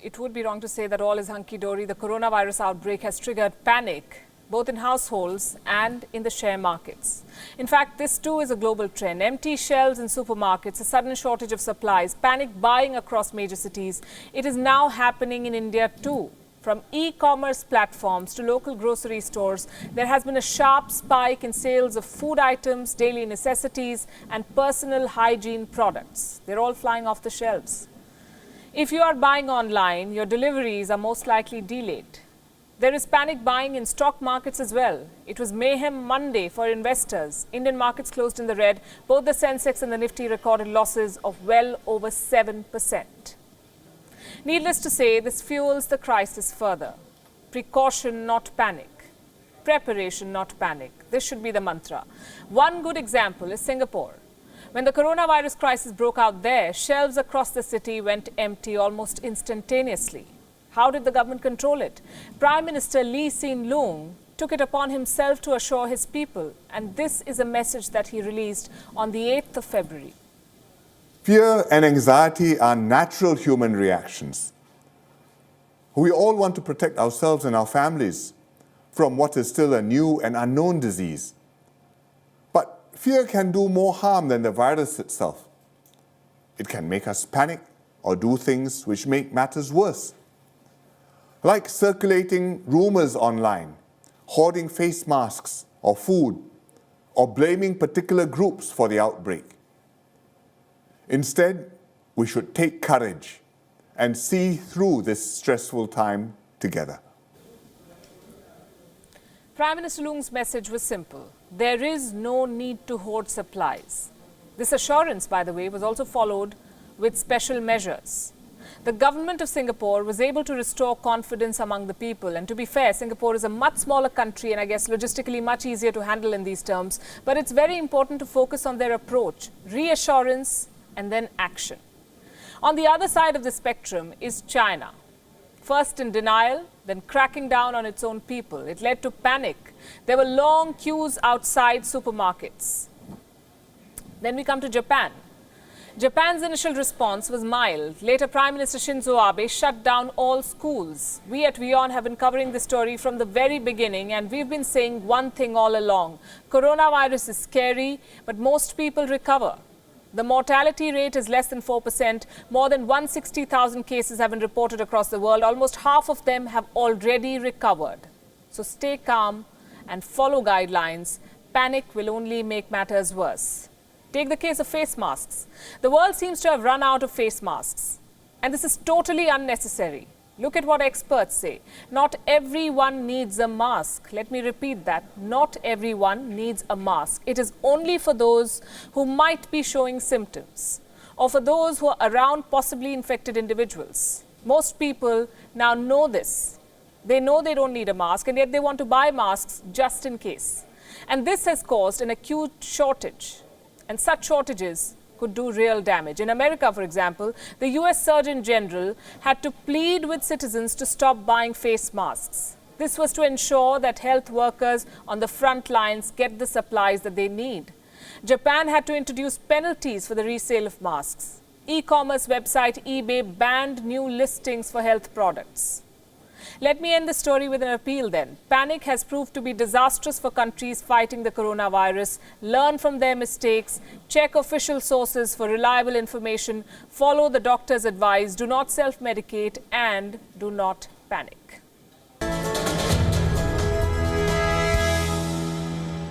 it would be wrong to say that all is hunky-dory. The coronavirus outbreak has triggered panic, both in households and in the share markets. In fact, this too is a global trend. Empty shelves in supermarkets, a sudden shortage of supplies, panic buying across major cities. It is now happening in India too. From e-commerce platforms to local grocery stores, there has been a sharp spike in sales of food items, daily necessities, and personal hygiene products. They're all flying off the shelves. If you are buying online, your deliveries are most likely delayed. There is panic buying in stock markets as well. It was mayhem Monday for investors. Indian markets closed in the red. Both the Sensex and the Nifty recorded losses of well over 7%. Needless to say, this fuels the crisis further. Precaution, not panic. Preparation, not panic. This should be the mantra. One good example is Singapore. When the coronavirus crisis broke out there, shelves across the city went empty almost instantaneously. How did the government control it? Prime Minister Lee Hsien Loong took it upon himself to assure his people, and this is a message that he released on the 8th of February. Fear and anxiety are natural human reactions. We all want to protect ourselves and our families from what is still a new and unknown disease. But fear can do more harm than the virus itself. It can make us panic or do things which make matters worse, like circulating rumors online, hoarding face masks or food, or blaming particular groups for the outbreak. Instead, we should take courage and see through this stressful time together. Prime Minister Loong's message was simple. There is no need to hoard supplies. This assurance, by the way, was also followed with special measures. The government of Singapore was able to restore confidence among the people. And to be fair, Singapore is a much smaller country and I guess logistically much easier to handle in these terms. But it's very important to focus on their approach, reassurance, and then action. On the other side of the spectrum is China. First in denial, then cracking down on its own people. It led to panic. There were long queues outside supermarkets. Then we come to Japan. Japan's initial response was mild. Later, Prime Minister Shinzo Abe shut down all schools. We at WION have been covering this story from the very beginning, and we've been saying one thing all along. Coronavirus is scary, but most people recover. The mortality rate is less than 4%. More than 160,000 cases have been reported across the world. Almost half of them have already recovered. So stay calm and follow guidelines. Panic will only make matters worse. Take the case of face masks. The world seems to have run out of face masks. And this is totally unnecessary. Look at what experts say. Not everyone needs a mask. Let me repeat that. Not everyone needs a mask. It is only for those who might be showing symptoms or for those who are around possibly infected individuals. Most people now know this. They know they don't need a mask and yet they want to buy masks just in case. And this has caused an acute shortage. And such shortages could do real damage. In America, for example, the US Surgeon General had to plead with citizens to stop buying face masks. This was to ensure that health workers on the front lines get the supplies that they need. Japan had to introduce penalties for the resale of masks. E-commerce website eBay banned new listings for health products. Let me end the story with an appeal then. Panic has proved to be disastrous for countries fighting the coronavirus. Learn from their mistakes. Check official sources for reliable information. Follow the doctor's advice. Do not self-medicate and do not panic.